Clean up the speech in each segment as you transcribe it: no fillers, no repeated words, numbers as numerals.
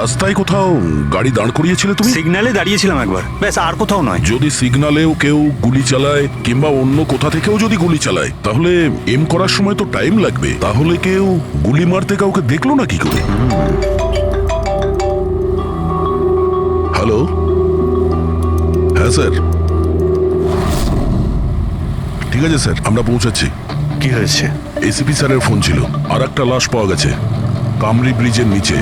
রাস্তায় কোথাও গাড়ি দাঁড় করিয়েছিলে তুমি? সিগন্যালে দাঁড়িয়েছিলাম একবার, ব্যাস, আর কোথাও নয়। যদি সিগন্যালেও কেউ গুলি চালায় কিংবা অন্য কোথা থেকেও যদি গুলি চালায়, তাহলে এম করার সময় তো টাইম লাগবে। তাহলে কেউ গুলি মারতে কাউকে দেখলো না কি করে? হ্যালো, হ্যাঁ স্যার, ঠিক আছে স্যার, আমরা পৌঁছাচ্ছি। কি হয়েছে? এসিপি স্যারের ফোন ছিল, আর একটা লাশ পাওয়া গেছে কামরি ব্রিজের নিচে।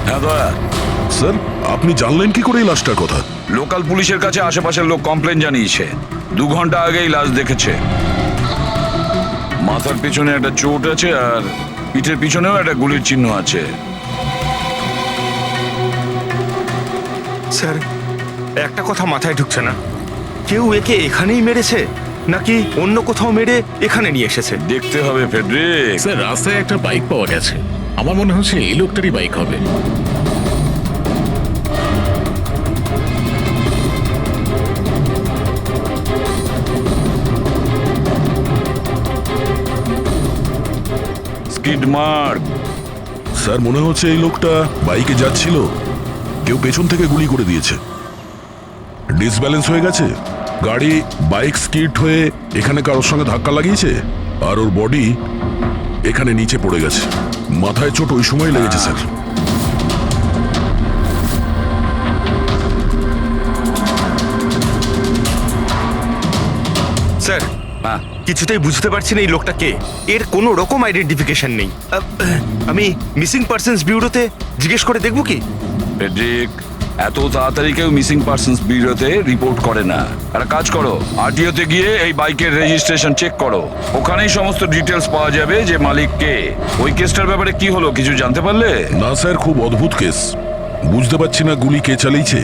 হ্যাঁ দয়া, স্যার, আপনি জানলেন কি করে এই লাশটার কথা? লোকাল পুলিশের কাছে আশেপাশের লোক কমপ্লেন জানিয়েছে। 2 ঘন্টা আগেই লাশ দেখেছে। মাথার পিছনে একটা চোট আছে আর পিঠের পিছনেও একটা গুলির চিহ্ন আছে। স্যার, একটা কথা মাথায় ঢুকছে না, কেউ একে এখানেই মেরেছে নাকি অন্য কোথাও মেরে এখানে নিয়ে এসেছে? দেখতে হবে ফেডরিক। স্যার, রাস্তায় একটা বাইক পাওয়া গেছে। আমার মনে হচ্ছে এই লোকটারই বাইক হবে। Skid mark. স্যার, মনে হচ্ছে এই লোকটা বাইকে যাচ্ছিল, কেউ পেছন থেকে গুলি করে দিয়েছে। ডিসব্যালেন্স হয়ে গেছে, গাড়ি বাইক স্কিড হয়ে এখানে কারোর সঙ্গে ধাক্কা লাগিয়েছে, আর ওর বডি এখানে নিচে পড়ে গেছে। মাথায় চোট ওই সময় লেগেছে স্যার। স্যার, হ্যাঁ, কিছুতেই বুঝতে পারছি না এই লোকটা কে। এর কোনো রকম আইডেন্টিফিকেশন নেই। আমি মিসিং পার্সনস ব্যুরোতে জিজ্ঞেস করে দেখবো কি? ফেডরিক, এত তাড়াতাড়ি কেউ মিসিং পার্সনস ব্যুরোতে রিপোর্ট করে না। একটা কাজ করো, আরটিওতে গিয়ে এই বাইকের রেজিস্ট্রেশন চেক করো। ওখানেই সমস্ত ডিটেলস পাওয়া যাবে যে মালিক কে। ওই কেসটার ব্যাপারে কি হলো কিছু জানতে পারলে? না স্যার, খুব অদ্ভুত কেস। বুঝতে পারছি না গুলি কে চালিয়েছে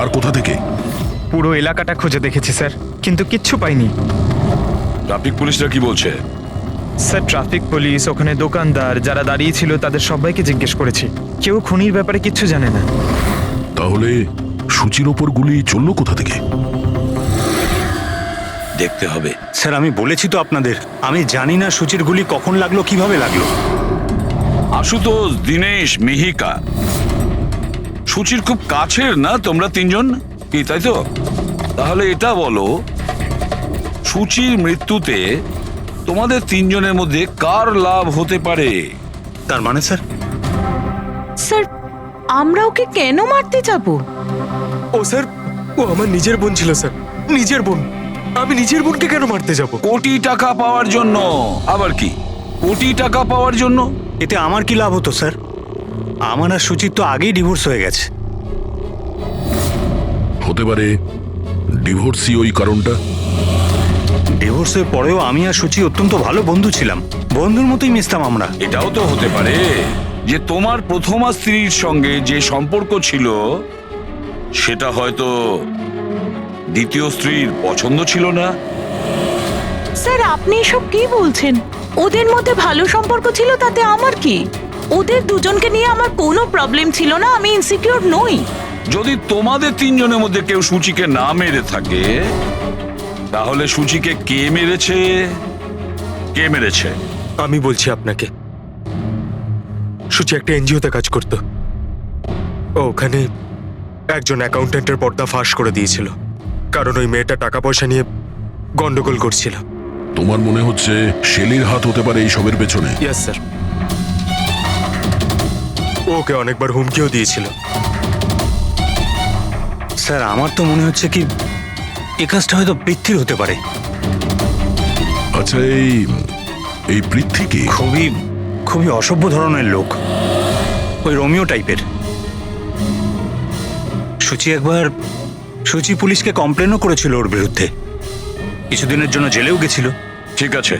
আর কোথা থেকে। পুরো এলাকাটা খুঁজে দেখেছি স্যার, কিন্তু কিচ্ছু পাইনি। ট্রাফিক পুলিশরা কি বলছে? স্যার, ট্রাফিক পুলিশ, ওখানে দোকানদার যারা দাঁড়িয়ে ছিল তাদের সবাইকে জিজ্ঞেস করেছি, কেউ খুনির ব্যাপারে কিচ্ছু জানে না। তাহলে সূচির ওপর গুলি চললো কোথা থেকে? দেখতে হবে। স্যার, আমি বলেছি তো আপনাদের, আমি জানি না সূচির গুলি কখন লাগলো, কিভাবে লাগলো। আশুতোষ, দীনেশ, মিহিকা, সূচির খুব কাছের না তোমরা তিনজন, কি তাই তো? তাহলে এটা বলো, সূচির মৃত্যুতে তোমাদের তিনজনের মধ্যে কার লাভ হতে পারে? তার মানে স্যার? স্যার, আমরা ওকে কেন মারতে যাব? ও স্যার, ও আমার নিজের বোন ছিল স্যার, নিজের বোন। আমি নিজের বোনকে কেন মারতে যাব? কোটি টাকা পাওয়ার জন্য। আবার কি কোটি টাকা পাওয়ার জন্য? এতে আমার কি লাভ হতো স্যার? আমার আর সুচির তো আগেই ডিভোর্স হয়ে গেছে। হতে পারে ডিভোর্সই ওই কারণটা। ডিভোর্সের পরেও আমি আর সুচি অত্যন্ত ভালো বন্ধু ছিলাম, বন্ধুর মতোই মিশতাম আমরা। এটাও তো হতে পারে যে তোমার প্রথমা স্ত্রীর সঙ্গে যে সম্পর্ক ছিল সেটা হয়তো দ্বিতীয় স্ত্রীর পছন্দ ছিল না। স্যার, আপনি এসব কি বলছেন? ওদের মধ্যে ভালো সম্পর্ক ছিল, তাতে আমার কি? ওদের দুজনকে নিয়ে আমার কোনো প্রবলেম ছিল না, আমি ইনসিকিউর নই। যদি তোমাদের তিনজনের মধ্যে কেউ সূচিকে না মেরে থাকে, তাহলে সূচিকে কে মেরেছে? কে মেরেছে? আমি বলছি আপনাকে, সুচি একটা এনজিওতে কাজ করত। ও ওখানে একজন অ্যাকাউন্টেন্টের পর্দা ফাঁস করে দিয়েছিল, কারণ ওই মেয়েটা টাকা পয়সা নিয়ে গন্ডগোল করছিল। তোমার মনে হচ্ছে শেলির হাত হতে পারে এই সবের পেছনে? ইয়েস স্যার, ওকে অনেকবার হুমকিও দিয়েছিল। স্যার, আমার তো মনে হচ্ছে কি এই কাজটা হয়তো পৃথ্বীর হতে পারে। আচ্ছা, এই পৃথ্বী কি? খুবই খুবই অসভ্য ধরনের লোক, ওই রোমিও টাইপের। সুচি পুলিশকে কমপ্লেনও করেছিল ওর বিরুদ্ধে, কিছুদিনের জন্য জেলেও গেছিল। ঠিক আছে,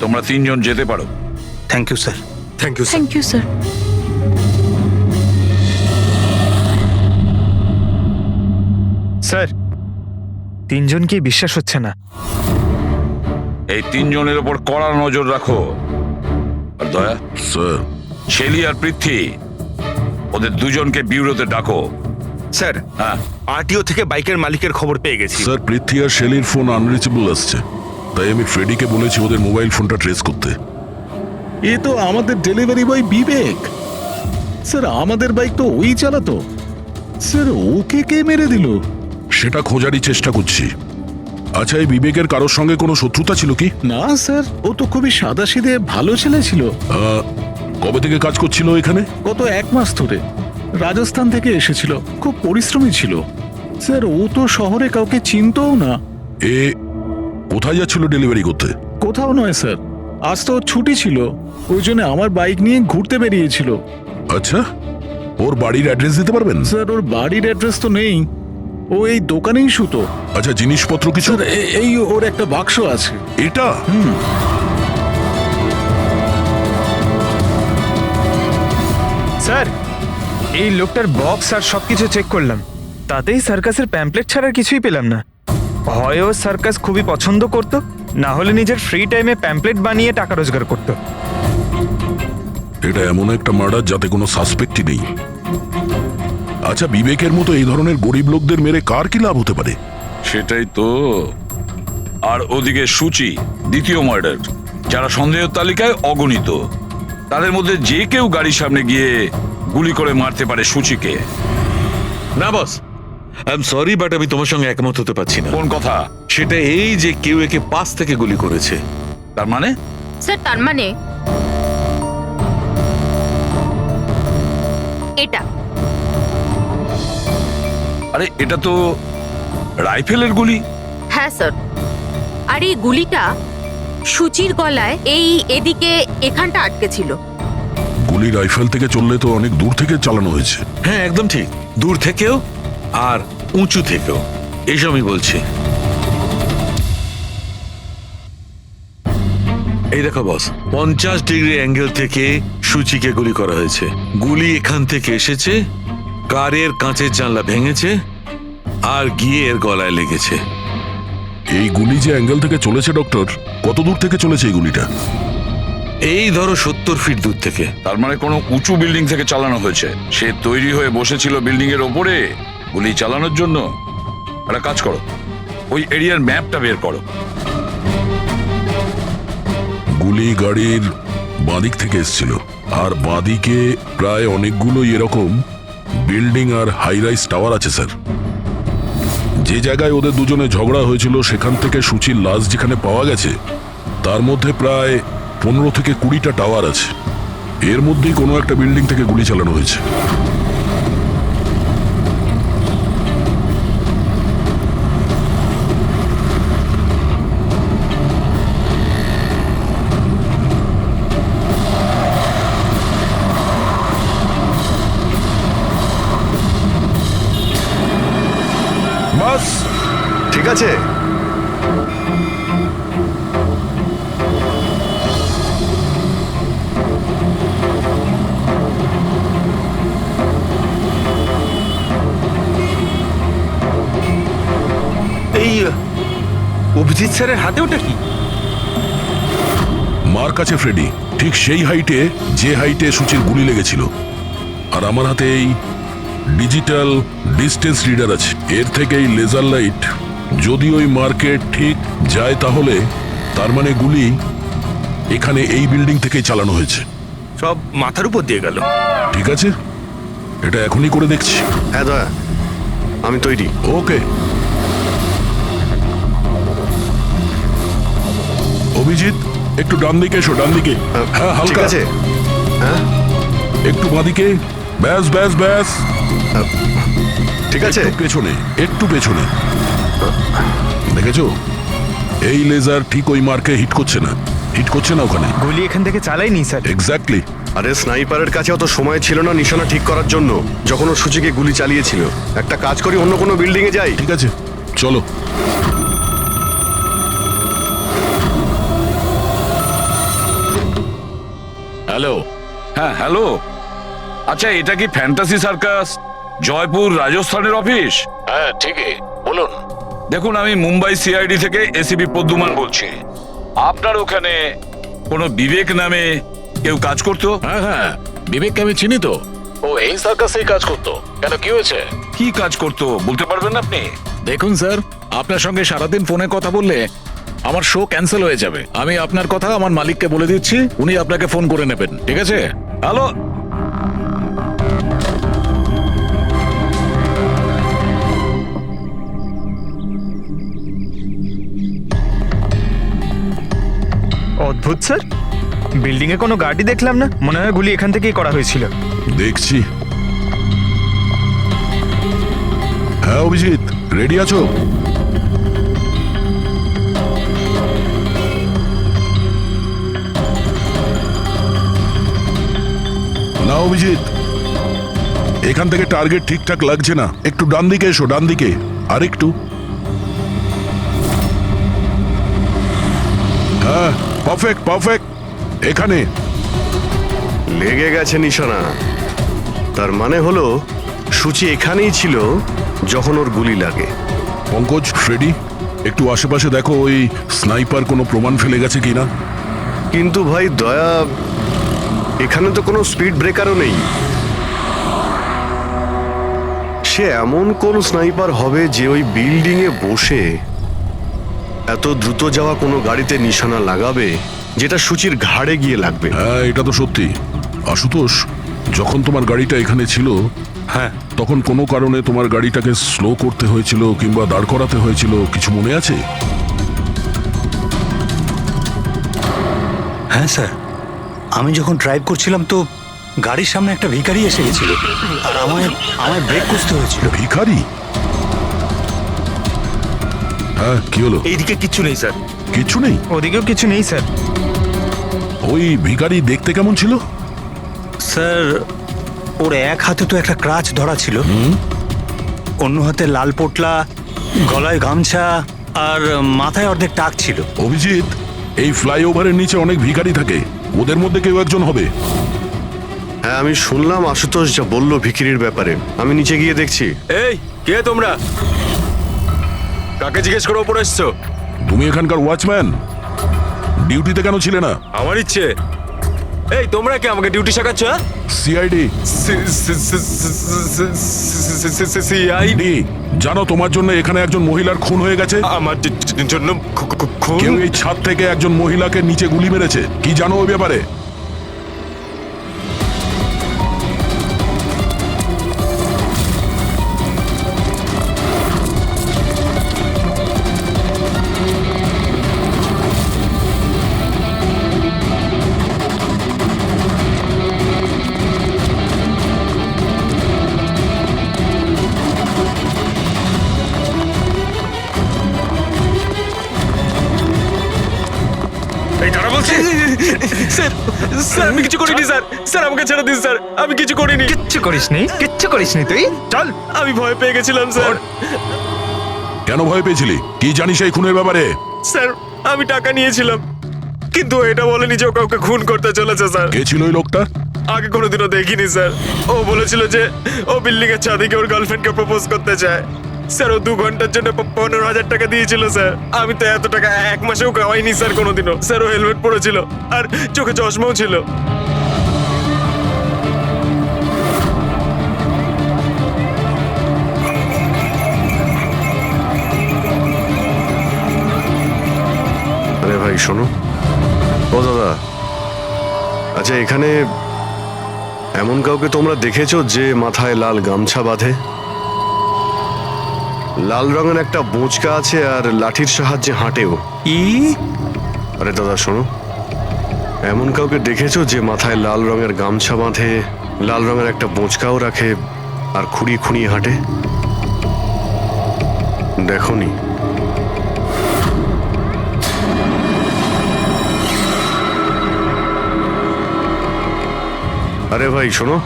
তোমরা তিনজন যেতে পারো। Thank you sir. Thank you sir. Thank you sir. Sir, তিনজনকেই বিশ্বাস হচ্ছে না। এই তিনজনের ওপর কড়া নজর রাখো। আর দয়া, স্যার শেলি আর পৃথ্বী, ওদের দুজনকে বিউরোতে ডাকো। স্যার, হ্যাঁ, আরটিও থেকে বাইকের মালিকের খবর পেয়ে গেছি। স্যার পৃথ্বী আর শেলির ফোন আনরিচেবল আসছে, তাই আমি ফ্রেডিকে বলেছি ওদের মোবাইল ফোনটা ট্রেস করতে। এ তো আমাদের ডেলিভারি বয় বিবেক। স্যার আমাদের বাইক তো ওই চালাতো। স্যার ওকে কে মেরে দিল? সেটা খোঁজারই চেষ্টা করছি। আচ্ছা, এই বিবেকের কারোর সঙ্গে কোনো শত্রুতা ছিল কি? না স্যার, ও তো খুবই সাদাসিধে ভালো ছেলে ছিল। কবে থেকে কাজ করছিল এখানে? গত 1 মাস ধরে রাজস্থান থেকে এসেছিল, খুব পরিশ্রমী ছিল। স্যার ও তো শহরে কাউকে চিনতও না। এ কোথায় যাচ্ছিল ডেলিভারি করতে? কোথাও নয় স্যার, আজ তো ওর ছুটি ছিল, ওই জন্য আমার বাইক নিয়ে ঘুরতে বেরিয়েছিল। আচ্ছা, ওর বাড়ির অ্যাড্রেস দিতে পারবেন? স্যার ওর বাড়ির অ্যাড্রেস তো নেই, ও এই দোকানেই শুতো। আচ্ছা, জিনিসপত্র কিছু? স্যার এই ওর একটা বাক্স আছে। এটা স্যার, এই লোকটার বক্স আর সবকিছু চেক করলাম, তাতেই সার্কাসের প্যাম্পলেট ছাড়া আর কিছুই পেলাম না। হয় ও সার্কাস খুবই পছন্দ করত, না হলে নিজের ফ্রি টাইমে প্যাম্পলেট বানিয়ে টাকা রোজগার করত। এটা এমন একটা মার্ডার যাতে কোনো সাসপেক্টই নেই। আচ্ছা, বিবেকের মতো এই ধরনের গরিব লোকদের মেরে কার কি লাভ হতে পারে? সেটাই তো। আর ওদিকে সূচি, দ্বিতীয় মার্ডার, যারা সন্দেহের তালিকায় অগণিত। তাদের মধ্যে যে কেউ গাড়ির সামনে গিয়ে গুলি করে মারতে পারে সূচিকে। না বস, আই এম সরি বাট আমি তোমার সঙ্গে একমত হতে পারছি না। কোন কথা? সেটা এই যে কেউ একে পাশ থেকে গুলি করেছে। তার মানে? স্যার তার মানে এটা। আরে এটা তো রাইফেলের গুলি। হ্যাঁ স্যার, আর এই গুলিটা সূচির গলায় এই এদিকে এখানটা আটকে ছিল। গুলি রাইফেল থেকে চললে তো অনেক দূর থেকে চালানো হয়েছে। হ্যাঁ একদম ঠিক, দূর থেকেও আর উঁচু থেকেও, এইসব আমি বলছি। এই দেখো বস, 50 ডিগ্রি অ্যাঙ্গেল থেকে সূচিকে গুলি করা হয়েছে। গুলি এখান থেকে এসেছে, কারের কাঁচের জানলা ভেঙেছে আর গিয়ে এর গলায় লেগেছে। এই গুলি যে অ্যাঙ্গেল থেকে চলেছে ডক্টর, কত দূর থেকে চলেছে এই গুলিটা? এই ধরো 70 ফিট দূর থেকে। তার মানে কোনো উঁচু বিল্ডিং থেকে চালানো হয়েছে। সে তৈরি হয়ে বসেছিল বিল্ডিং এর ওপরে গুলি চালানোর জন্য। একটা কাজ করো, ওই এরিয়ার ম্যাপটা বের করো। গুলি গাড়ির বাঁদিক থেকে এসেছিল, আর বাঁদিকে প্রায় অনেকগুলো এরকম বিল্ডিং আর হাই রাইজ টাওয়ার আছে স্যার। যে জায়গায় ওদের দুজনে ঝগড়া হয়েছিল সেখান থেকে সূচির লাশ যেখানে পাওয়া গেছে, তার মধ্যে প্রায় 15 থেকে 20টা টাওয়ার আছে। এর মধ্যেই কোনো একটা বিল্ডিং থেকে গুলি চালানো হয়েছে। বাস ঠিক আছে। এই অভিজিৎ স্যারের হাতে ওটা কি? মার কাছে ফ্রেডি, ঠিক সেই হাইটে যে হাইটে সূচির গুলি লেগেছিল। আর আমার হাতে এই ডিজিটাল ডিস্টেন্স রিডার আছে, এর থেকে এই লেজার লাইট যদি ওই মার্কেট ঠিক যায় তাহলে তার মানে গুলি এখানে এই বিল্ডিং থেকেই চালানো হয়েছে। সব মাথার উপর দিয়ে গেল। ঠিক আছে, এটা এখনই করে দেখছি। হ্যাঁ দয়া, আমি তৈরি। ওকে অভিজিৎ, একটু ডান দিকে এসো, ডান দিকে। হ্যাঁ ঠিক হালকা আছে। হ্যাঁ একটু বাঁদিকে। ব্যাস ব্যাস ব্যাস, ঠিক আছে। একটু পেছনে, একটু পেছনে। দেখেছো, এই লেজার ঠিক ওই মার্কে হিট করছে না, হিট করছে না ওখানে। গুলি এখান থেকে চালাইনি স্যার। এক্স্যাক্টলি। আরে স্নাইপারের কাছে অত সময় ছিল না নিশানা ঠিক করার জন্য যখন ও সূচিকে গুলি চালিয়েছিল। একটা কাজ করি, অন্য কোনো বিল্ডিং এ যাই। ঠিক আছে, চলো। হ্যালো। হ্যাঁ হ্যালো। আচ্ছা, এটা কি ফ্যান্টাসি সার্কাস জয়পুর রাজস্থানের অফিস? হ্যাঁ ঠিকই, বলুন। দেখুন, আমি মুম্বাই সিআইডি থেকে এসিপি পদ্মুমান বলছি। আপনার ওখানে কোনো বিবেক নামে কেউ কাজ করতো? হ্যাঁ হ্যাঁ, বিবেককে আমি চিনি তো। ও এই সার্কাসেই কাজ করতো। কেন, কি হয়েছে? কি কাজ করতো বলতে পারবেন আপনি? দেখুন স্যার, আপনার সঙ্গে সারাদিন ফোনে কথা বললে আমার শো ক্যান্সেল হয়ে যাবে। আমি আপনার কথা আমার মালিককে বলে দিচ্ছি, উনি আপনাকে ফোন করে নেবেন, ঠিক আছে? হ্যালো, অদ্ভুত স্যার, বিল্ডিং এ কোনো গাড়ি দেখলাম না, মনে হয় গুলি এখান থেকেই করা হয়েছিল। দেখছি। হ্যাঁ অভিজিৎ, রেডি আছো? না অভিজিৎ, এখান থেকে টার্গেট ঠিকঠাক লাগছে না, একটু ডান দিকে এসো, ডান দিকে আর একটু। হ্যাঁ, পারফেক্ট পারফেক্ট, এখানে। লেগে গেছে নিশানা। তার মানে হলো সূচি এখানেই ছিল যখন ওর গুলি লাগে। পঙ্কজ, ফ্রেডি, একটু আশেপাশে দেখো ওই স্নাইপার কোনো প্রমাণ ফেলে গেছে কিনা। কিন্তু ভাই দয়া, এখানে তো কোনো স্পিড ব্রেকারও নেই। সে এমন কোন স্নাইপার হবে যে ওই বিল্ডিং এ বসে এত দ্রুত যাওয়া কোনো গাড়িতে নিশানা লাগাবে যেটা সূচির ঘাড়ে গিয়ে লাগবে? হ্যাঁ, এটা তো সত্যি। আশুতোষ, যখন তোমার গাড়িটা এখানে ছিল, হ্যাঁ তখন কোনো কারণে তোমার গাড়িটাকে স্লো করতে হয়েছিল কিংবা দাঁড় করাতে হয়েছিল, কিছু মনে আছে? হ্যাঁ স্যার, আমি যখন ড্রাইভ করছিলাম তো গাড়ির সামনে একটা ভিখারি এসে গেছিল আর আমায় ব্রেক করতে হয়েছিল। ভিখারি? হ্যাঁ, কি হলো? এইদিকে কিচ্ছু নেই স্যার। কিছু নেই? ওদিকেও কিছু নেই স্যার। ওই ভিখারি দেখতে কেমন ছিল? স্যার, ওর এক হাতে তো একটা ক্রাচ ধরা ছিল, অন্য হাতে লাল পোটলা, গলায় গামছা আর মাথায় অর্ধেক টাক ছিল। অভিজিৎ, এই ফ্লাইওভারের নিচে অনেক ভিখারি থাকে, ওদের মধ্যে কেউ একজন হবে। হ্যাঁ, আমি শুনলাম আশুতোষ যা বললো ভিখিরির ব্যাপারে। আমি নিচে গিয়ে দেখছি। এই কে তোমরা? কাকে জিজ্ঞেস করে ওপরে এসছো? তুমি এখানকার ওয়াচম্যান, ডিউটিতে কেন ছিলে না? আমার ইচ্ছে। এই তোমরা কি আমাকে ডিউটি শেখাচ্ছ? CID CID? জানো তোমার জন্য এখানে একজন মহিলার খুন হয়ে গেছে? আমার জন্য খুন? কেউ এই ছাদ থেকে একজন মহিলাকে নিচে গুলি মেরেছে, কি জানো ওই ব্যাপারে? এই দাঁড়া বলছি। স্যার, স্যার আমি কিছু করিনি স্যার। স্যার আমাকে ছেড়ে দিন স্যার, আমি কিছু করিনি। কিচ্ছু করিসনি, কিচ্ছু করিসনি তুই, চল। আমি ভয় পেয়ে গেছিলাম স্যার। কেন ভয় পেয়েছিলি? কি জানিস এই খুনের ব্যাপারে? স্যার, আমি টাকা নিয়েছিলাম, কিন্তু এটা বলেনি যে ও কাউকে খুন করতে চলেছে স্যার। কে ছিল ওই লোকটা? আগে কোনোদিনও দেখিনি স্যার। ও বলেছিল যে ও বিল্ডিং এর ছাদে গিয়ে ওর গার্লফ্রেন্ডকে প্রপোজ করতে চায়। স্যার, ও 2 ঘন্টার জন্য 15,000 টাকা দিয়েছিল স্যার। আমি তো এত টাকা এক মাসেও কামাইনি স্যার কোনোদিনও। স্যার, ও হেলমেট পরেছিল আর চোখে চশমাও ছিল। আরে ভাই শোনো। ও দাদা, আচ্ছা এখানে এমন কাউকে তোমরা দেখেছো যে মাথায় লাল গামছা বাঁধে, লাল রঙের একটা বোঁচকা আছে আর লাঠির সাহায্যে হাঁটেও? আরে দাদা শোনো, এমন কাউকে দেখেছো যে মাথায় লাল রঙের গামছা বাঁধে, লাল রঙের একটা বোঁচকাও রাখে আর খুঁড়িয়ে খুঁড়িয়ে হাঁটে? দেখোনি? আরে ভাই শোনো,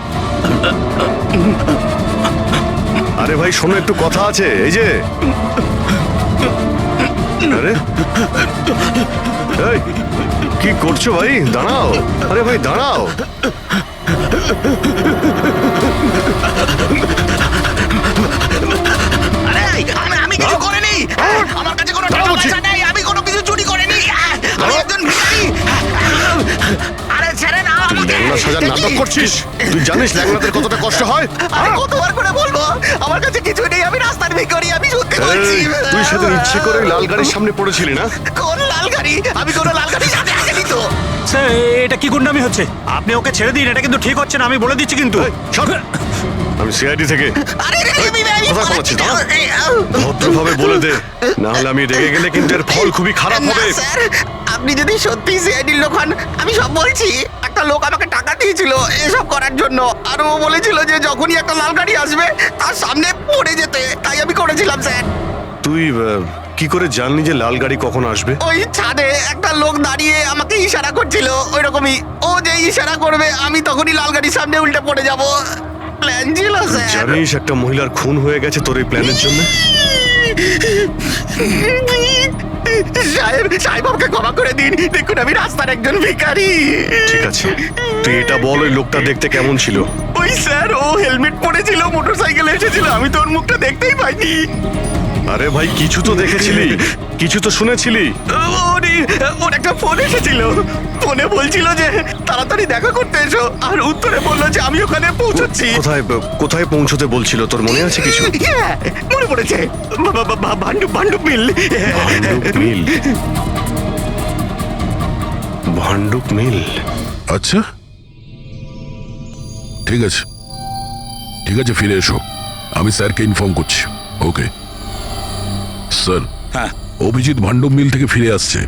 আরে ভাই শোনো, একটু কথা আছে। এই যে, আরে এই, কি করছো ভাই? দাঁড়াও। আরে ভাই দাঁড়াও। আমি কিছু করিনি। আমার কাছে কোনো টাকা পয়সা নেই, আমি কোনো কিছু চুরি করিনি। আমি করছিস? তুই জানিস ল্যাংড়াদের কতটা কষ্ট হয়? আরে কতবার করে বলবো আমার কাছে কিছু নেই, আমি রাস্তার ভিখারি, আমি সত্যি বলছি। এই, তুই সেদিন ইচ্ছে করে লাল গাড়ির সামনে পড়েছিলি না? কোন লাল গাড়ি? আমি কোন লাল গাড়ির সাথে আসেনি তো। স্যার এটা কি গুন্ডামি হচ্ছে? আপনি ওকে ছেড়ে দিন, এটা কিন্তু ঠিক হচ্ছে না, আমি বলে দিচ্ছি কিন্তু। এই, সর। আমি সিআইডি থেকে। আরে আমি কোথায় পালাচ্ছিস, দাঁড়া। ভদ্রভাবে বলে দে, না হলে আমি রেগে গেলে কিন্তু এর ফল খুবই খারাপ না, হবে। স্যার আপনি যদি সত্যি সিআইডির লোক হন, আমি সব বলছি। একটা লোক আমাকে টাকা দিয়েছিল এসব করার জন্য, আর ও বলেছিল যে যখনই একটা লাল গাড়ি আসবে তার সামনে পড়ে যেতে, তাই আমি করেছিলাম স্যার। তুই কি করে জানলি যে লাল গাড়ি কখন আসবে? ওই ছাদে একটা লোক দাঁড়িয়ে আমাকে ইশারা করছিল, ওই রকমই। ও যে ইশারা করবে আমি তখনই লাল গাড়ির সামনে উল্টে পড়ে যাব। প্ল্যান ছিল স্যার। জানিস একটা মহিলার খুন হয়ে গেছে তোর এই প্ল্যানের জন্য? সাহেব আমাকে ক্ষমা করে দিন, দেখুন আমি রাস্তার একজন ভিখারি। ঠিক আছে, তুই এটা বল ওই লোকটা দেখতে কেমন ছিল? ওই স্যার ও হেলমেট পরেছিল, মোটরসাইকেলে এসেছিল, আমি তো ওর মুখটা দেখতেই পাইনি। আরে ভাই কিছু তো দেখেছিলি, কিছু তো শুনেছিলি। ওর একটা ফোন এসেছিল, ফোনে বলছিল যে তাড়াতাড়ি দেখা করতে এসো, আর উত্তরে বললো যে আমি ওখানে পৌঁছচ্ছি। কোথায় কোথায় পৌঁছতে বলছিল, তোর মনে আছে কিছু? হ্যাঁ, মনে পড়েছে, ভান্ডুপ মিল। ভান্ডুপ মিল। ভান্ডুপ মিল। আচ্ছা ঠিক আছে, ঠিক আছে, ফিরে এসো, আমি স্যারকে ইনফর্ম করছি। Okay sir. হ্যাঁ অভিজিৎ ভান্ডব মিল থেকে ফিরে আসছে।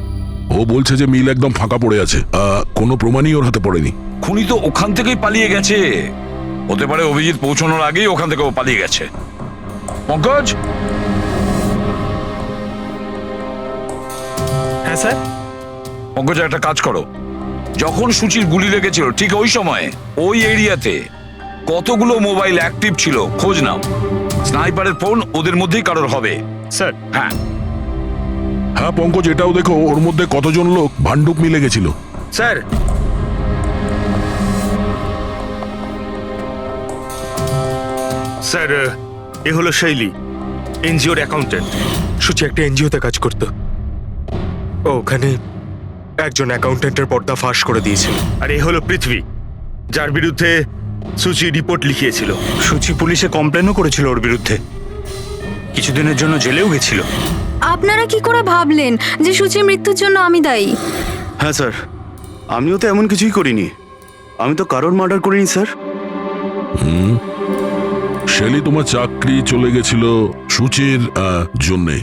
ও বলছে যে মিল একদম ফাঁকা পড়ে আছে, কোনো প্রমাণই ওর হাতে পড়েনি। খুনি তো ওখান থেকেই পালিয়ে গেছে। হতে পারে অভিজিৎ পৌঁছানোর আগেই ওখান থেকে ও পালিয়ে গেছে। পঙ্কজ, হ্যাঁ স্যার। পঙ্কজ একটা কাজ করো, যখন সুচির গুলি লেগেছিল ঠিক ওই সময়ে ওই এরিয়াতে কতগুলো মোবাইল অ্যাক্টিভ ছিল খোঁজ নাও। স্নাইপারের ফোন ওদের মধ্যেই কারোর হবে। স্যার হ্যাঁ হ্যাঁ পঙ্কজ, এটাও দেখো ওর মধ্যে কতজন লোক ভান্ডুপ মিলে গেছিল। স্যার স্যার এ হলো শৈলী, এনজিওর অ্যাকাউন্টেন্ট। সুচি একটা এনজিওতে কাজ করত। ও ওখানে একজন অ্যাকাউন্টেন্টের পর্দা ফাঁস করে দিয়েছিল। আর এ হলো পৃথ্বী, যার বিরুদ্ধে সুচি রিপোর্ট লিখিয়েছিল। সুচি পুলিশে কমপ্লেনও করেছিল ওর বিরুদ্ধে, কিছুদিনের জন্য জেলেও গেছিল। আপনারা কি করে ভাবলেন যে সুচির মৃত্যুর জন্য আমি দায়ী? হ্যাঁ স্যার, আমিও তো এমন কিছুই করিনি। আমি তো কারোর মার্ডার করিনি স্যার। শেলি তোমার চাকরি চলে গেছিল সুচির জন্যে,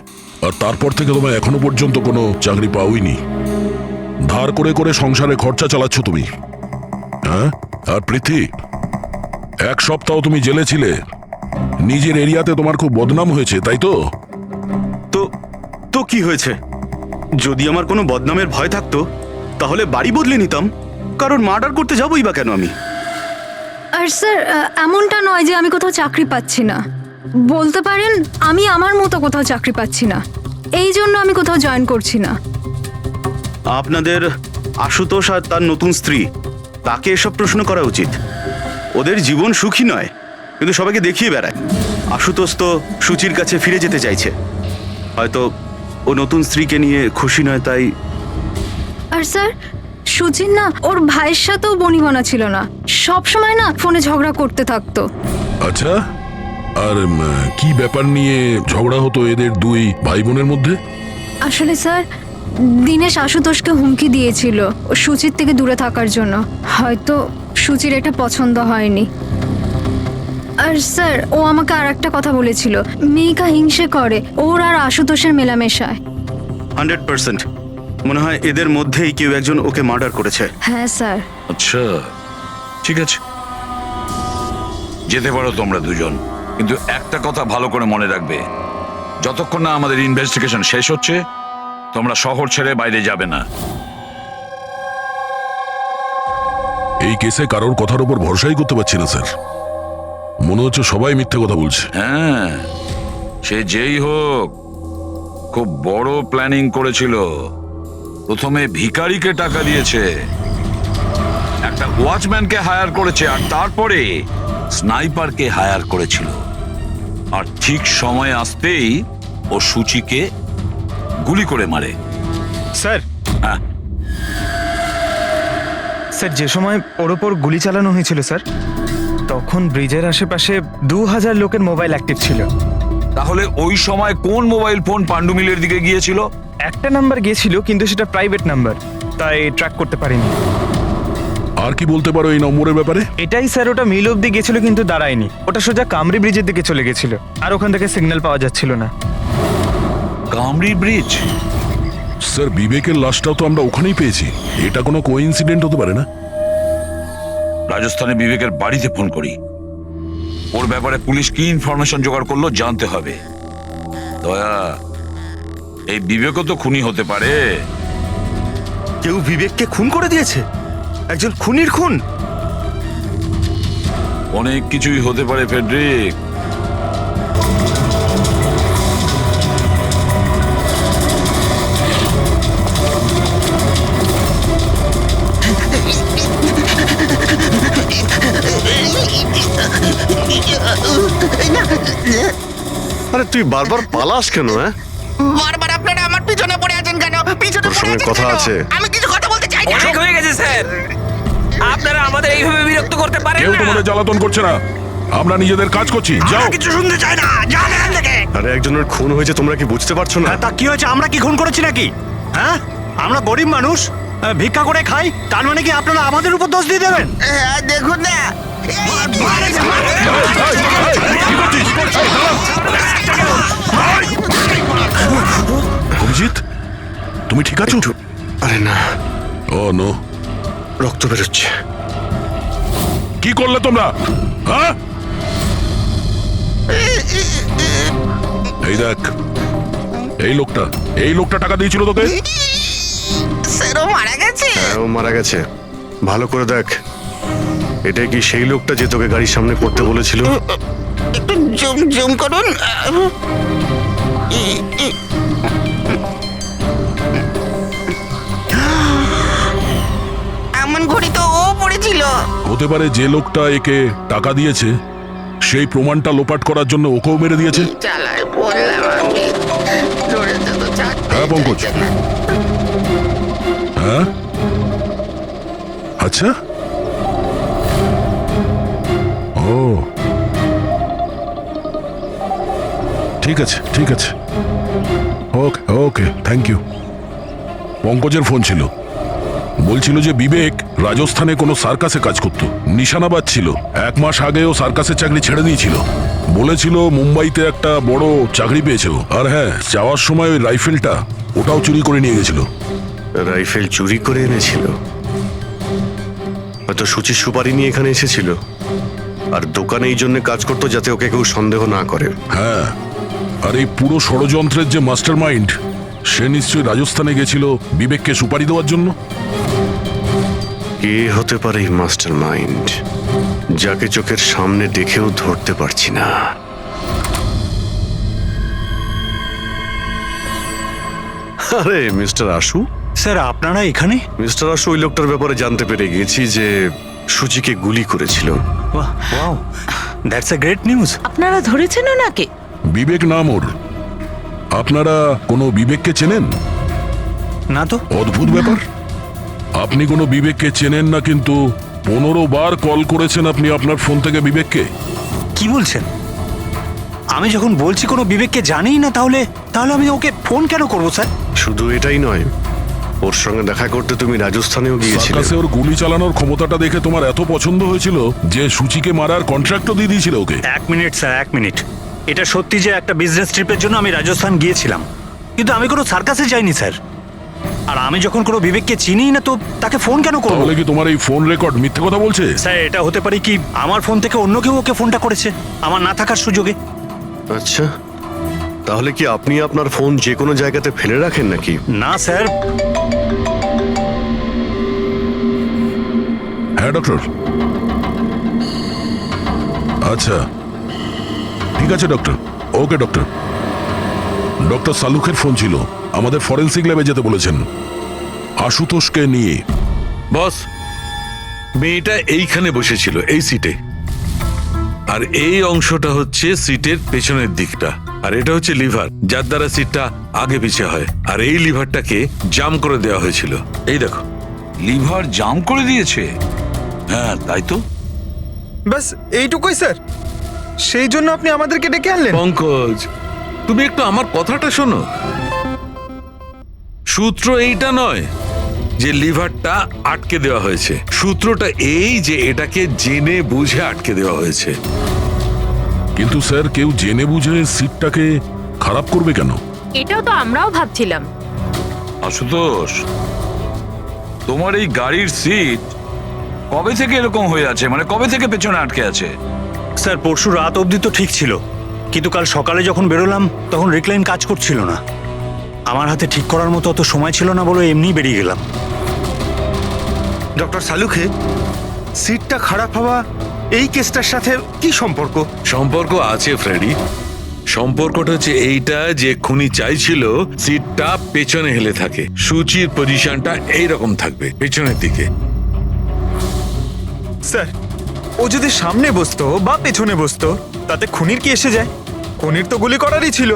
আর তারপর থেকে তোমার এখনো পর্যন্ত কোনো চাকরি পাওইনি। ধার করে করে সংসারে খরচা চালাচ্ছ তুমি। হ্যাঁ, আর পৃথ্বী, এক সপ্তাহ তুমি জেলে ছিলে, নিজের এরিয়াতে তোমার খুব বদনাম হয়েছে, তাই তো? তো কি হয়েছে? যদি আমার কোনো বদনামের ভয় থাকতো তাহলে বাড়ি বদলে নিতাম, কারণ মার্ডার করতে যাবোই বা কেন আমি? আর স্যার এমনটা নয় যে আমি কোথাও চাকরি পাচ্ছি না। বলতে পারেন আমি আমার মতো কোথাও চাকরি পাচ্ছি না, এই জন্য আমি কোথাও জয়েন করছি না। আপনাদের আশুতোষ আর তার নতুন স্ত্রী, তাকে এসব প্রশ্ন করা উচিত। ওদের জীবন সুখী নয়, কিন্তু সবাইকে দেখিয়ে বেড়ায়। আশুতোষ তো সুচির কাছে ফিরে যেতে চাইছে, হয়তো ও নতুন স্ত্রীকে নিয়ে খুশি নয়, তাই। আর স্যার সুচির না ওর ভাইয়ের সাথেও বনিবনা ছিল না, সব সময় না ফোনে ঝগড়া করতে থাকতো। আচ্ছা, আর কি ব্যাপার নিয়ে ঝগড়া হতো এদের দুই ভাই বোনের মধ্যে? আসলে স্যার দিনেশ আশুতোষকে হুমকি দিয়েছিল ও সুচির থেকে দূরে থাকার জন্য, হয়তো সুচির এটা পছন্দ হয়নি। আর স্যার ও আমাকে আর একটা কথা বলেছিল, মেয়েকা হিংসে করে ওর আর আশুতোষের মেলামেশায়। 100% মনে হয় এদের মধ্যেই কেউ একজন ওকে মার্ডার করেছে। হ্যাঁ স্যার। আচ্ছা ঠিক আছে, যেতে পারো তোমরা দুজন, কিন্তু একটা কথা ভালো করে মনে রাখবে, যতক্ষণ না আমাদের ইনভেস্টিগেশন শেষ হচ্ছে তোমরা শহর ছেড়ে বাইরে যাবে না। এই কেসে কারোর কথার উপর ভরসাই করতে পারছি না স্যার, মনে হচ্ছে সবাই মিথ্যে কথা বলছে। হ্যাঁ, সে যেই হোক খুব বড় প্ল্যানিং করেছিল। প্রথমে ভিখারিকে টাকা দিয়েছে, একটা ওয়াচম্যানকে হায়ার করেছে, আর তারপরে স্নাইপারকে হায়ার করেছিল। আর ঠিক সময় আসতেই ও সুচিকে গুলি করে মারে। স্যার হ্যাঁ, স্যার যে সময় ওর ওপর গুলি চালানো হয়েছিল স্যার, তখন ব্রিজের আশেপাশে 2000 লোকের মোবাইল অ্যাক্টিভ ছিল। তাহলে ওই সময় কোন মোবাইল ফোন পাণ্ডু মিলের দিকে গিয়েছিল? একটা নাম্বার গিয়েছিল, কিন্তু সেটা প্রাইভেট নাম্বার, তাই ট্র্যাক করতে পারিনি। আর কি বলতে পারো এই নম্বরের ব্যাপারে? এটাই স্যার, ওটা মিল অব্দি গেছিল কিন্তু দাঁড়ায়নি, ওটা সোজা কামরি ব্রিজের দিকে চলে গেছিল, আর ওখান থেকে সিগন্যাল পাওয়া যাচ্ছিল না। কামরি ব্রিজ? স্যার বিবেকের লাশটাও তো আমরা ওখানেই পেয়েছি, এটা কোনো কোইন্সিডেন্ট হতে পারে না? রাজস্থানে বিবেকের বাড়িতে ফোন করি, ওর ব্যাপারে পুলিশ কি ইনফরমেশন জোগাড় করলো জানতে হবে। দয়া, এই বিবেকও তো খুনি হতে পারে। কেউ বিবেককে খুন করে দিয়েছে? একজন খুনির খুন? অনেক কিছুই হতে পারে ফেডরিক। আরে তুই বারবার পালাস কেন? হ্যাঁ, বারবার আপনারা আমার পিছনে পড়ে আছেন কেন? পিছনে তোর পড়ে সঙ্গে আছেন কথা কেন? আছে। আমি কিছু কথা বলতে চাই না। অনেক হয়ে গেছে স্যার, আপনারা আমাদের এইভাবে বিরক্ত করতে পারেন কেউ না। তোমাদের জ্বালাতন করছে না, আমরা নিজেদের কাজ করছি, যাও। কিছু শুনতে চাই না, যান এখান থেকে। আরে একজনের খুন হয়েছে, তোমরা কি বুঝতে পারছো না? তা কি হয়েছে? আমরা কি খুন করেছি নাকি? হ্যাঁ, আমরা গরিব মানুষ, ভিক্ষা করে খাই, তার মানে কি আপনারা আমাদের উপর দোষ দিয়ে দেবেন? হ্যাঁ, দেখুন না। অভিজিৎ, তুমি ঠিক আছো? আরে না, ও নো, রক্ত বেরোচ্ছে। কি করলে তোমরা? হ্যাঁ, এই দেখ, এই লোকটা টাকা দিয়েছিল তোকে। স্যার, ও মারা গেছে। হ্যাঁ, ও মারা গেছে। ভালো করে দেখ, এটা কি সেই লোকটা যে তোকে গাড়ির সামনে পড়তে বলেছিল? একটু জুম জুম করুন। এমন ঘড়ি তো ও পড়েছিল। হতে পারে যে লোকটা একে টাকা দিয়েছে সেই প্রমাণটা লোপাট করার জন্য ওকেও মেরে দিয়েছে। চালায় বললাম আমি, ধরেছে তো ছাড়তে হ্যাঁ পঙ্কজ, চাইছে না। হ্যাঁ, আচ্ছা, ও ঠিক আছে, ঠিক আছে, ওকে ওকে, থ্যাংক ইউ। পঙ্কজের ফোন ছিল, বলছিল যে বিবেক রাজস্থানে কোনো সার্কাসে কাজ করত, নিশানাবাদ ছিল। 1 মাস আগেও সার্কাসের চাকরি ছেড়ে দিয়েছিল, বলেছিল মুম্বাইতে একটা বড় চাকরি পেয়েছে ও। আর হ্যাঁ, যাওয়ার সময় ওই রাইফেলটা ওটাও চুরি করে নিয়ে গেছিল। রাইফেল চুরি করে এনেছিল? হয়তো সুচির সুপারি নিয়ে এখানে এসেছিল, আর দোকানে এই জন্য কাজ করতো যাতে ওকে কেউ সন্দেহ না করে। হ্যাঁ, আর এই পুরো ষড়যন্ত্রের যে মাস্টার মাইন্ড, সে নিশ্চয়ই রাজস্থানে গেছিল বিবেককে সুপারি দেওয়ার জন্য। কে হতে পারে এই মাস্টার মাইন্ড, যাকে চোখের সামনে দেখেও ধরতে পারছি না? আরে মিস্টার আশু। স্যার আপনারা এখানে? মিস্টার আশু, ওই লোকটার ব্যাপারে জানতে পেরে গেছি যে সুচিকে গুলি করেছিল। Wow, that's a great news. আপনারা ধরেছেন ওনাকে? বিবেক নাম ওর। আপনারা কোনো বিবেককে চেনেন? না তো। অদ্ভুত ব্যাপার, আপনি কোনো বিবেককে চেনেন না, কিন্তু 15 বার কল করেছেন আপনি আপনার ফোন থেকে বিবেককে। কি বলছেন? আমি যখন বলছি কোনো বিবেককে জানিই না, তাহলে আমি ওকে ফোন কেন করবো স্যার? শুধু এটাই নয়, ওর সঙ্গে দেখা করতে তুমি রাজস্থানেও গিয়েছিলে। সার্কাসে ওর গুলি চালানোর ক্ষমতাটা দেখে তোমার এত পছন্দ হয়েছিল যে সুচিকে মারার কন্ট্রাক্টও দিয়ে দিয়েছিল ওকে। 1 মিনিট স্যার, 1 মিনিট। এটা সত্যি যে একটা বিজনেস ট্রিপের জন্য আমি রাজস্থান গিয়েছিলাম, কিন্তু আমি কোনো সার্কাসে যাইনি স্যার। আর আমি যখন কোনো বিবেককে চিনি না, তো তাকে ফোন কেন করবো? তাহলে কি তোমার এই ফোন রেকর্ড মিথ্যে কথা বলছে? স্যার, এটা হতে পারে কি আমার ফোন থেকে অন্য কেউ ওকে ফোনটা করেছে আমার না থাকার সুযোগে। আচ্ছা, তাহলে কি আপনি আপনার ফোন যে কোনো জায়গাতে ফেলে রাখেন নাকি? না স্যার। হ্যাঁ ডক্টর। আচ্ছা ঠিক আছে ডক্টর, ওকে ডক্টর। ডক্টর সালুখের ফোন ছিল, আমাদের ফরেন্সিক ল্যাবে যেতে বলেছেন আশুতোষকে নিয়ে। বস, মেয়েটা এইখানে বসেছিল এই সিটে, আর এই অংশটা হচ্ছে সিটের পেছনের দিকটা, আর এটা হচ্ছে লিভার, যার দ্বারা সিটটা আগে পিছে হয়। আর এই লিভারটাকে জাম করে দেওয়া হয়েছিল, এই দেখো। লিভার জাম করে দিয়েছে? হ্যাঁ তাই তো। ব্যাস এইটুকুই স্যার, সেই জন্য আপনি আমাদেরকে ডেকে আনলেন? পঙ্কজ, তুমি একটু আমার কথাটা শোনো। সূত্র এইটা নয় যে লিভারটা আটকে দেওয়া হয়েছে, সূত্রটা এই যে এটাকে জেনে বুঝে আটকে দেওয়া হয়েছে। কিন্তু স্যার কেউ জেনে বুঝে সিটটাকে খারাপ করবে কেন? এটাও তো আমরাও ভাবছিলাম। আশুতোষ, তোমার এই গাড়ির সিট কবে থেকে এরকম হয়ে আছে? মানে কবে থেকে পেছনে আটকে আছে? স্যার পরশু রাত অবধি তো ঠিক ছিল, কিন্তু কাল সকালে যখন বেরোলাম তখন রিক্লাইন কাজ করছিল না। আমার হাতে ঠিক করার মতো অত সময় ছিল না বলে এমনিই বেরিয়ে গেলাম। ডক্টর সালুখে, সিটটা খারাপ হওয়া এই কেসটার সাথে কি সম্পর্ক? সম্পর্ক আছে ফ্রেডি। সম্পর্কটা হচ্ছে এইটা যে খুনি চাইছিল সিটটা পেছনে হেলে থাকে, সুচির পজিশনটা এইরকম থাকবে পেছনের দিকে। স্যার, ও যদি সামনে বসতো বা পেছনে বসতো তাতে খুনির কি এসে যায়? খুনির তো গুলি করারই ছিল।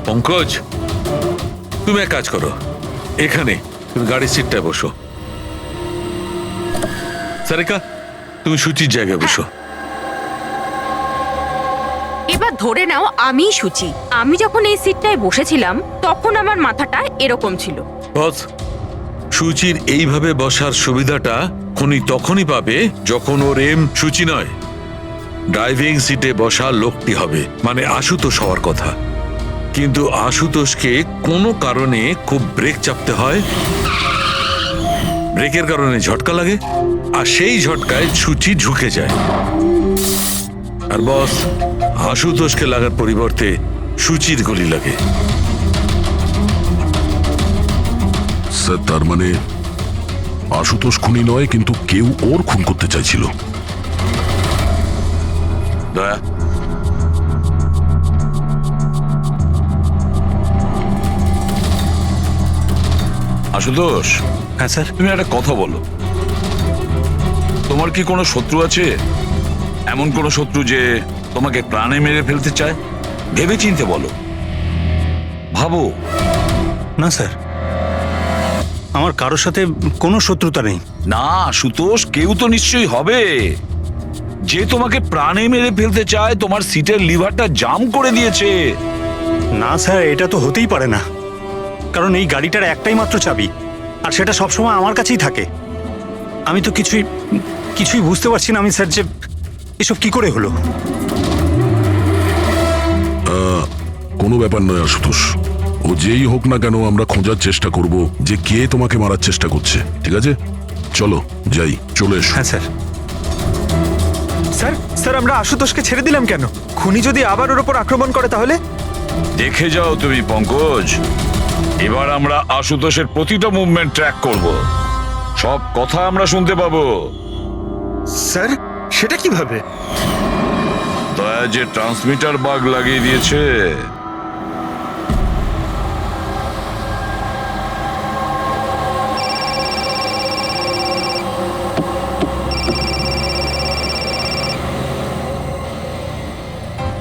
পঙ্কজ, তুমি এক কাজ করো, এখানে তুমি গাড়ির সিটটায় বসো। সারিকা, তুমি সুচির জায়গায় বসো। এবার ধরে নাও আমি সুচি, আমি যখন এই সিটটায় বসেছিলাম তখন আমার মাথাটা এরকম ছিল। বস, সুচির এইভাবে বসার সুবিধাটা খুনি তখনই পাবে যখন ওর এম সুচি নয়, ড্রাইভিং সিটে বসা লোকটি হবে, মানে আশুতোষ হওয়ার কথা। কিন্তু আশুতোষকে কোনো কারণে খুব ব্রেক চাপতে হয়, ব্রেকের কারণে ঝটকা লাগে, আর সেই ঝটকায় সুচি ঝুঁকে যায়। আর বস, আশুতোষকে লাগার পরিবর্তে সুচির গুলি লাগে। স্যার তার মানে আশুতোষ খুনি নয়, কিন্তু কেউ ওর খুন করতে চাইছিল। দয়া, আশুতোষ। হ্যাঁ স্যার। তুমি একটা কথা বলো, তোমার কি কোনো শত্রু আছে? এমন কোনো শত্রু যে তোমাকে প্রাণে মেরে ফেলতে চায়? ভেবে চিনতে বলো, ভাবো। না স্যার, আমার কারোর সাথে কোনো শত্রুতা নেই। না আশুতোষ, কেউ তো নিশ্চয়ই হবে যে তোমাকে প্রাণে মেরে ফেলতে চায়, তোমার সিটের লিভারটা জাম করে দিয়েছে। না স্যার, এটা তো হতেই পারে না, কারণ এই গাড়িটার একটাই মাত্র চাবি, আর সেটা সবসময় আমার কাছেই থাকে। আমি তো কিছুই বুঝতে পারছি না আমি স্যার, যে এসব কি করে হলো। কোনো ব্যাপার নয় আশুতোষ, ও যেই হোক না কেন আমরা খোঁজার চেষ্টা করব যে কে তোমাকে মারার চেষ্টা করছে। ঠিক আছে, চলো যাই, চলে এসো। হ্যাঁ স্যার। স্যার, স্যার আমরা আশুতোষকে ছেড়ে দিলাম কেন? খুনি যদি আবার ওর উপর আক্রমণ করে তাহলে? দেখে যাও তুমি পঙ্কজ, এবার আমরা আশুতোষের প্রতিটা মুভমেন্ট ট্র্যাক করব, সব কথা আমরা শুনতে পাবো। স্যার, সেটা কিভাবে? দয়া যে ট্রান্সমিটার বাগ লাগিয়ে দিয়েছে।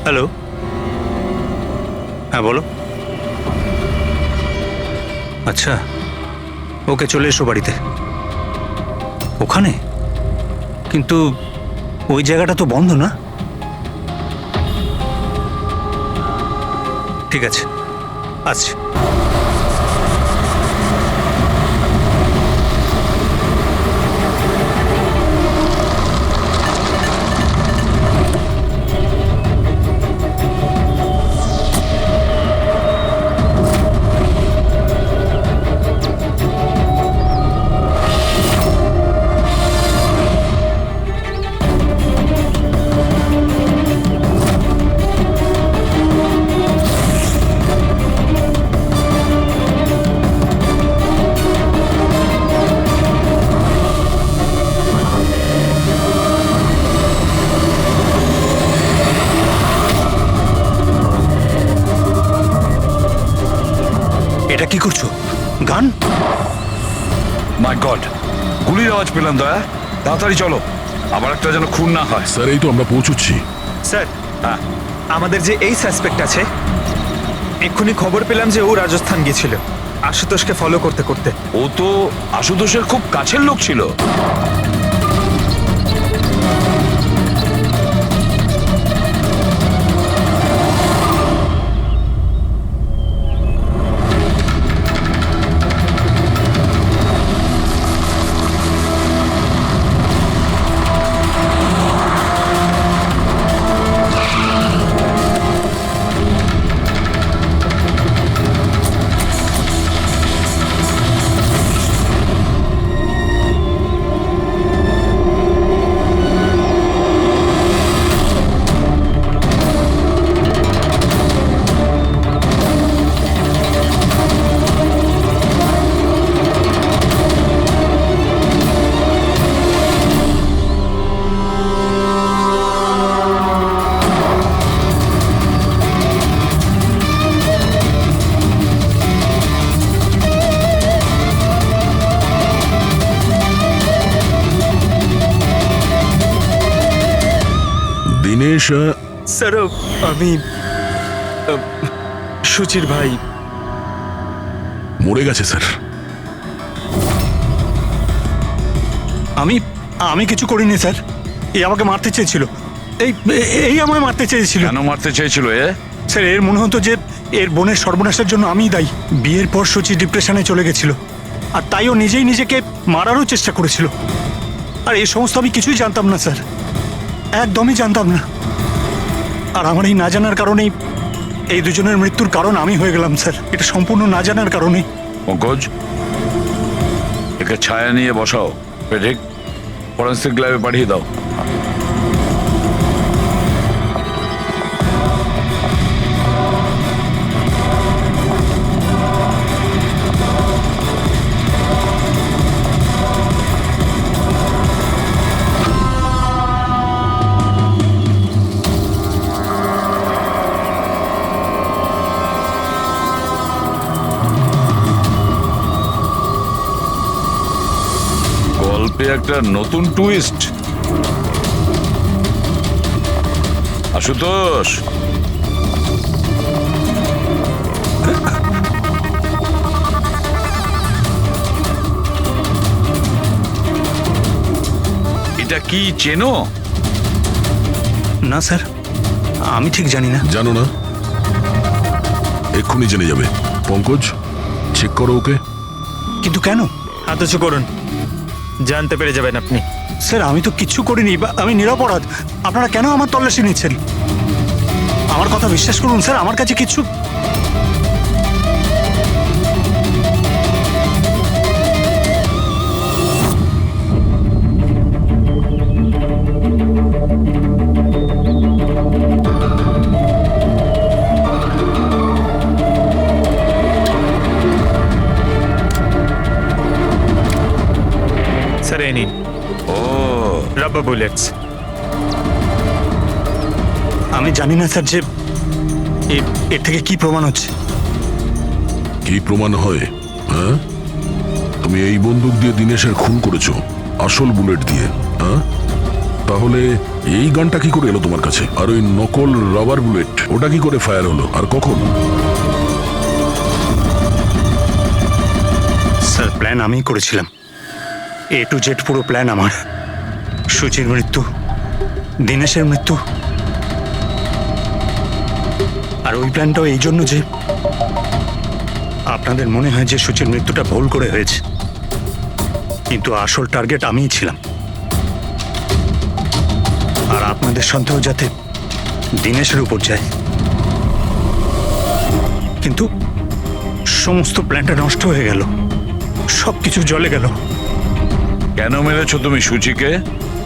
হ্যালো, হ্যাঁ বলো। আচ্ছা, ওকে চলে এসো বাড়িতে। ওখানে? কিন্তু ওই জায়গাটা তো বন্ধ না? ঠিক আছে, আসছি। এটা কি করছো? গান? মাই গড, গুলির আওয়াজ পেলাম। দয়া, তাড়াতাড়ি চলো, আবার একটা যেন খুন না হয়। স্যার এই তো আমরা পৌঁছচ্ছি। স্যার, আমাদের যে এই সাসপেক্ট আছে, এক্ষুনি খবর পেলাম যে ও রাজস্থান গিয়েছিল। আশুতোষকে ফলো করতে করতে। ও তো আশুতোষের খুব কাছের লোক ছিল। দিনেশ, স্যার আমি সুচির ভাই। মরে গেছে স্যার। আমি আমি কিছু করিনি স্যার। এ আমাকে মারতে চেয়েছিল। এই এই আমায় মারতে চেয়েছিল। কেন মারতে চেয়েছিল এ? স্যার এর মনে হতো যে এর বোনের সর্বনাশের জন্য আমিই দায়ী। বিয়ের পর সুচি ডিপ্রেশনে চলে গেছিল, আর তাই ও নিজেই নিজেকে মারারও চেষ্টা করেছিল। আর এই সমস্ত আমি কিছুই জানতাম না স্যার, একদমই জানতাম না। আর আমার এই না জানার কারণেই এই দুজনের মৃত্যুর কারণ আমি হয়ে গেলাম স্যার। এটা সম্পূর্ণ না জানার কারণে। পঙ্কজ, একে ছায়া নিয়ে বসাও, ঠিক ফরেন্সিক ল্যাবে পাঠিয়ে দাও। গল্পে একটা নতুন টুইস্ট। আশুতোষ, এটা কি চেনো? না স্যার, আমি ঠিক জানি না। জানো না? এক্ষুনি জেনে যাবে। পঙ্কজ, চেক করো ওকে। কিন্তু কেন? হাত উঁচু করুন, জানতে পেরে যাবেন আপনি। স্যার আমি তো কিচ্ছু করিনি, আমি নিরপরাধ। আপনারা কেন আমার তল্লাশি নিচ্ছেন? আমার কথা বিশ্বাস করুন স্যার, আমার কাছে কিচ্ছু। স্যার এই নিন ও রাবার বুলেটস। আমি জানি না স্যার যে এর থেকে কি প্রমাণ হচ্ছে। কি প্রমাণ হয়? হ্যাঁ, তুমি এই বন্দুক দিয়ে দিনেশের খুন করেছো, আসল বুলেট দিয়ে। হ্যাঁ, তাহলে এই গানটা কি করে এলো তোমার কাছে? আর ওই নকল রাবার বুলেট, ওটা কি করে ফায়ার হলো আর কখন? স্যার প্ল্যান আমিই করেছিলাম। A to Z পুরো প্ল্যান আমার। সুচির মৃত্যু, দিনেশের মৃত্যু, আর ওই প্ল্যানটাও এই জন্য যে আপনাদের মনে হয় যে সুচির মৃত্যুটা ভুল করে হয়েছে, কিন্তু আসল টার্গেট আমিই ছিলাম। আর আপনাদের সন্দেহ যাতে দিনেশের উপর যায়। কিন্তু সমস্ত প্ল্যানটা নষ্ট হয়ে গেল, সবকিছু জ্বলে গেল। কেন মেরেছো তুমি সুচিকে?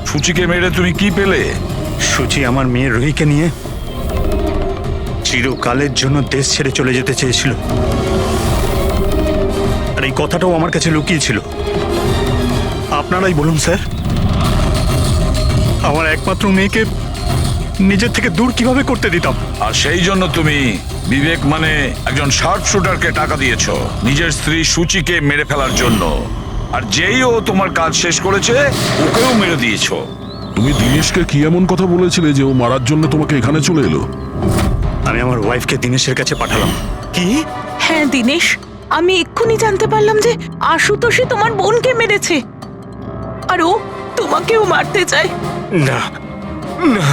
সুচিকে মেরে তুমি কি পেলে? সুচি আমার মেয়ে রুহিকে নিয়ে চিরকালের জন্য দেশ ছেড়ে চলে যেতে চেয়েছিল, আর এই কথাটাও আমার কাছে লুকিয়েছিল। আপনারাই বলুন স্যার, আমার একমাত্র মেয়েকে নিজের থেকে দূর কিভাবে করতে দিতাম? আর সেই জন্য তুমি বিবেক মানে একজন শার্প শুটারকে টাকা দিয়েছো নিজের স্ত্রী সুচিকে মেরে ফেলার জন্য, আর যেই ও তোমার কাজ শেষ করেছে ওকেও মেরে দিয়েছো। তুমি দিনেশকে কি এমন কথা বলেছিলে যে ও মারার জন্য তোমাকে এখানে চলে এলো? আমি আমার ওয়াইফকে দিনেশের কাছে পাঠালাম। কি? হ্যাঁ দিনেশ, আমি এক্ষুনি জানতে পারলাম যে আশুতোষই তোমার বোনকে মেরেছে আর ও তোমাকেও মারতে চায়। না না,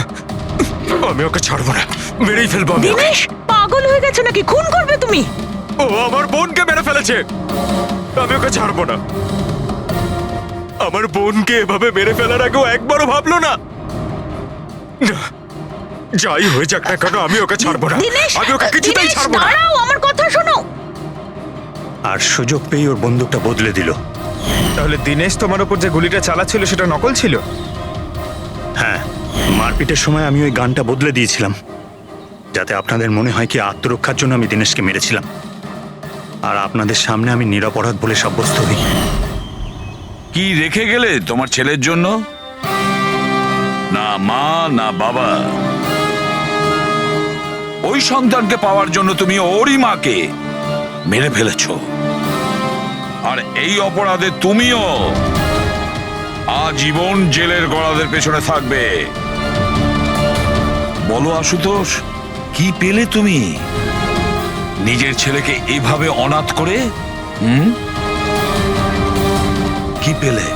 আমি ওকে ছাড়বো না, মেরেই ফেলবো আমি ওকে। দিনেশ পাগল হয়ে গেছে নাকি? খুন করবে তুমি? ও আমার বোনকে মেরে ফেলেছে, আমি ওকে ছাড়বো না। আমার বোনকে এভাবে মেরে ফেলার আগেও একবারও ভাবলো না। না, যাই হয়ে যাক না কেন আমি ওকে ছাড়বো না, দিনেশ, আমি ওকে কিছুতেই দিনেশ, ছাড়বো না। দাঁড়াও, আমার কথা শোনো। আর সুযোগ পেয়ে ওর বন্দুকটা বদলে দিল। তাহলে দিনেশ তোমার ওপর যে গুলিটা চালাচ্ছিল সেটা নকল ছিল? হ্যাঁ, মারপিটের সময় আমি ওই গানটা বদলে দিয়েছিলাম, যাতে আপনাদের মনে হয় কি আত্মরক্ষার জন্য আমি দিনেশকে মেরেছিলাম, আর আপনাদের সামনে আমি নিরপরাধ বলে সাব্যস্ত হই। কি রেখে গেলে তোমার ছেলের জন্য? না মা না বাবা। ওই সন্তানকে পাওয়ার জন্য তুমি ওরই মাকে মেরে ফেলেছ, আর এই অপরাধে তুমিও আজীবন জেলের গড়াদের পেছনে থাকবে। বলো আশুতোষ, কি পেলে তুমি নিজের ছেলেকে এইভাবে অনাথ করে? কি পেলে?